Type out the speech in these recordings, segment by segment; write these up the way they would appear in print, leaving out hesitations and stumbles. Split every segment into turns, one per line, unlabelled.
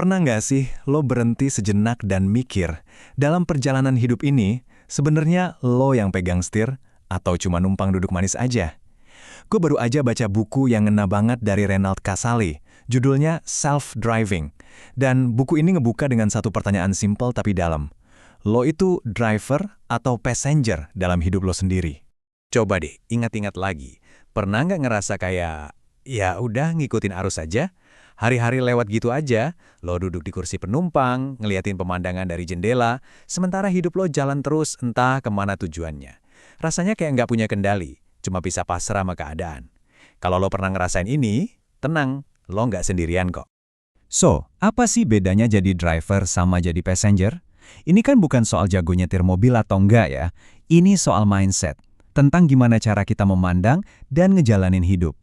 Pernah nggak sih lo berhenti sejenak dan mikir, dalam perjalanan hidup ini, sebenarnya lo yang pegang setir, atau cuma numpang duduk manis aja? Gue baru aja baca buku yang ngena banget dari Renald Kasali, judulnya Self-Driving. Dan buku ini ngebuka dengan satu pertanyaan simpel tapi dalam. Lo itu driver atau passenger dalam hidup lo sendiri? Coba deh, ingat-ingat lagi. Pernah nggak ngerasa kayak, ya udah ngikutin arus aja? Hari-hari lewat gitu aja, lo duduk di kursi penumpang, ngeliatin pemandangan dari jendela, sementara hidup lo jalan terus entah kemana tujuannya. Rasanya kayak nggak punya kendali, cuma bisa pasrah sama keadaan. Kalau lo pernah ngerasain ini, tenang, lo nggak sendirian kok. So, apa sih bedanya jadi driver sama jadi passenger? Ini kan bukan soal jago nyetir mobil atau enggak ya, ini soal mindset, tentang gimana cara kita memandang dan ngejalanin hidup.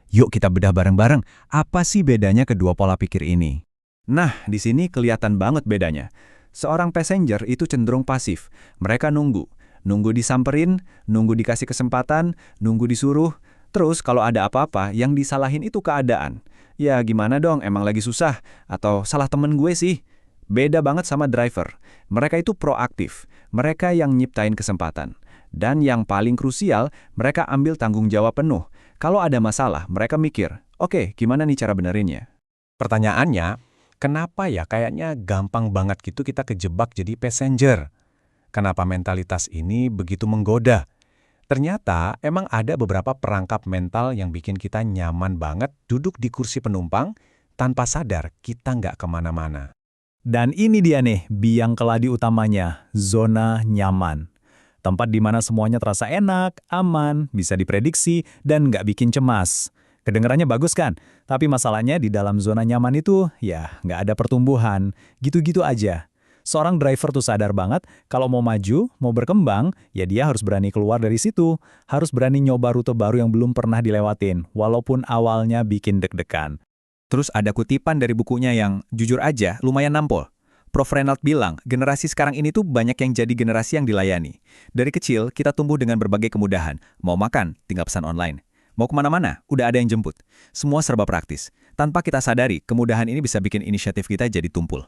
Yuk kita bedah bareng-bareng, apa sih bedanya kedua pola pikir ini? Nah, di sini kelihatan banget bedanya. Seorang passenger itu cenderung pasif. Mereka nunggu disamperin, nunggu dikasih kesempatan, nunggu disuruh. Terus kalau ada apa-apa, yang disalahin itu keadaan. Ya gimana dong, emang lagi susah. Atau salah temen gue sih. Beda banget sama driver. Mereka itu proaktif. Mereka yang nyiptain kesempatan. Dan yang paling krusial, mereka ambil tanggung jawab penuh. Kalau ada masalah, mereka mikir, oke, gimana nih cara benerinnya? Pertanyaannya, kenapa ya kayaknya gampang banget gitu kita kejebak jadi passenger? Kenapa mentalitas ini begitu menggoda? Ternyata emang ada beberapa perangkap mental yang bikin kita nyaman banget duduk di kursi penumpang tanpa sadar kita nggak kemana-mana. Dan ini dia nih, biang keladi utamanya, zona nyaman. Tempat di mana semuanya terasa enak, aman, bisa diprediksi, dan nggak bikin cemas. Kedengarannya bagus kan? Tapi masalahnya di dalam zona nyaman itu, ya nggak ada pertumbuhan. Gitu-gitu aja. Seorang driver tuh sadar banget, kalau mau maju, mau berkembang, ya dia harus berani keluar dari situ. Harus berani nyoba rute baru yang belum pernah dilewatin, walaupun awalnya bikin deg-degan. Terus ada kutipan dari bukunya yang, jujur aja, lumayan nampol. Prof. Renald bilang, generasi sekarang ini tuh banyak yang jadi generasi yang dilayani. Dari kecil, kita tumbuh dengan berbagai kemudahan. Mau makan, tinggal pesan online. Mau kemana-mana, udah ada yang jemput. Semua serba praktis. Tanpa kita sadari, kemudahan ini bisa bikin inisiatif kita jadi tumpul.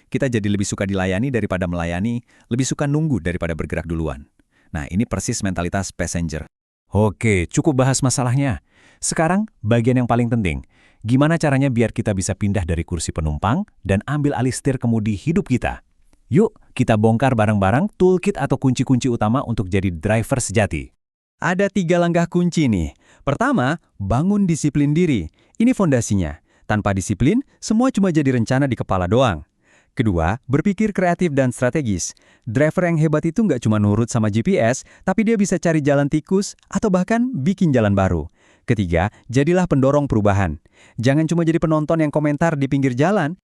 Kita jadi lebih suka dilayani daripada melayani, lebih suka nunggu daripada bergerak duluan. Nah, ini persis mentalitas passenger. Oke, cukup bahas masalahnya. Sekarang, bagian yang paling penting. Gimana caranya biar kita bisa pindah dari kursi penumpang dan ambil alih setir kemudi hidup kita? Yuk, kita bongkar bareng-bareng toolkit atau kunci-kunci utama untuk jadi driver sejati. Ada 3 langkah kunci nih. Pertama, bangun disiplin diri. Ini fondasinya. Tanpa disiplin, semua cuma jadi rencana di kepala doang. Kedua, berpikir kreatif dan strategis. Driver yang hebat itu nggak cuma nurut sama GPS, tapi dia bisa cari jalan tikus atau bahkan bikin jalan baru. Ketiga, jadilah pendorong perubahan. Jangan cuma jadi penonton yang komentar di pinggir jalan.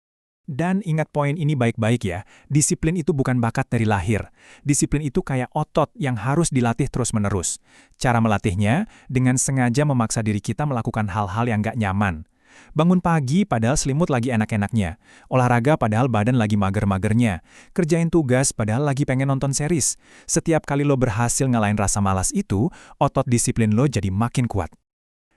Dan ingat poin ini baik-baik ya, disiplin itu bukan bakat dari lahir. Disiplin itu kayak otot yang harus dilatih terus-menerus. Cara melatihnya, dengan sengaja memaksa diri kita melakukan hal-hal yang nggak nyaman. Bangun pagi padahal selimut lagi enak-enaknya. Olahraga padahal badan lagi mager-magernya. Kerjain tugas padahal lagi pengen nonton series. Setiap kali lo berhasil ngalahin rasa malas itu, otot disiplin lo jadi makin kuat.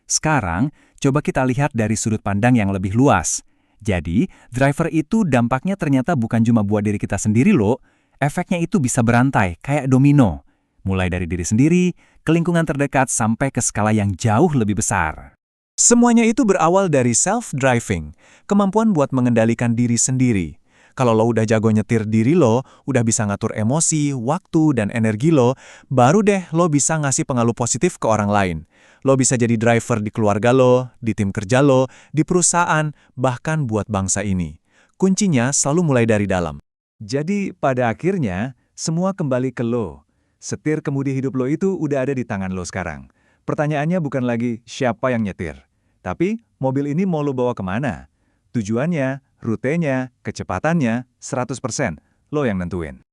Sekarang, coba kita lihat dari sudut pandang yang lebih luas. Jadi, driver itu dampaknya ternyata bukan cuma buat diri kita sendiri loh. Efeknya itu bisa berantai, kayak domino. Mulai dari diri sendiri, ke lingkungan terdekat, sampai ke skala yang jauh lebih besar. Semuanya itu berawal dari self-driving, kemampuan buat mengendalikan diri sendiri. Kalau lo udah jago nyetir diri lo, udah bisa ngatur emosi, waktu, dan energi lo, baru deh lo bisa ngasih pengaruh positif ke orang lain. Lo bisa jadi driver di keluarga lo, di tim kerja lo, di perusahaan, bahkan buat bangsa ini. Kuncinya selalu mulai dari dalam. Jadi pada akhirnya, semua kembali ke lo. Setir kemudi hidup lo itu udah ada di tangan lo sekarang. Pertanyaannya bukan lagi siapa yang nyetir, tapi mobil ini mau lo bawa kemana? Tujuannya, rutenya, kecepatannya, 100% lo yang nentuin.